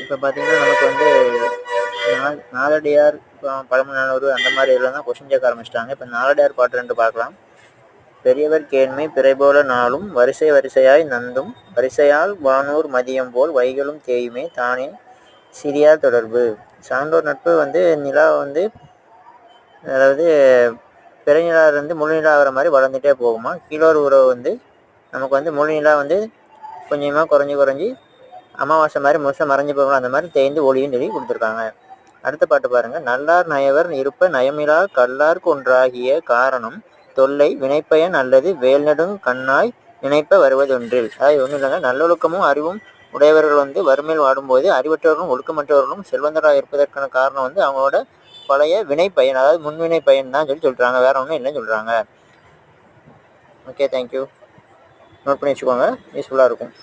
இப்போ பார்த்தீங்கன்னா நமக்கு வந்து நாலடியார் பழமநானூறு அந்த மாதிரி இதில் தான் கொஸ்டின் கேட்க ஆரம்பிச்சிட்டாங்க. இப்போ நாலடியார் பாட்டு 2 பார்க்கலாம். பெரியவர் கேண்மை பிறைபோல நாளும் வரிசை வரிசையாய் நந்தும் வரிசையால் வானூர் மதியம் போல் வைகளும் தேயுமே தானே சிறியார் தொடர்பு. சான்றோர் நட்பு வந்து நிலா வந்து அதாவது பிறை நிலாவிலிருந்து முழு நிலா ஆகிற மாதிரி வளர்ந்துட்டே போகுமா. கீழோர் உறவு வந்து நமக்கு வந்து முழு நிலா வந்து கொஞ்சமாக குறைஞ்சி அமாவாசை மாதிரி முழுசாக மறைஞ்சு போகணும், அந்த மாதிரி தேய்ந்து ஒளியும் சொல்லி கொடுத்துருக்காங்க. அடுத்த பாட்டு பாருங்க. நல்லார் நயவர் இருப்ப நயமிலா கல்லார்க்கு ஒன்றாகிய காரணம் தொல்லை வினைப்பயன் அல்லது வேல்நடுங் கண்ணாய் நினைப்ப வருவதொன்றில். அதாவது ஒன்றும் இல்லைங்க, நல்லொழுக்கமும் அறிவும் உடையவர்கள் வந்து வறுமையில் வாடும்போது அறிவற்றவர்களும் ஒழுக்கமற்றவர்களும் செல்வந்தராக இருப்பதற்கான காரணம் வந்து அவங்களோட பழைய வினை பயன், அதாவது முன்வினை பயன் தான் சொல்கிறாங்க, வேற ஒன்றும் இல்லைன்னு சொல்கிறாங்க. Okay, thank you. நோட் பண்ணி வச்சுக்கோங்க, யூஸ்ஃபுல்லாக இருக்கும்.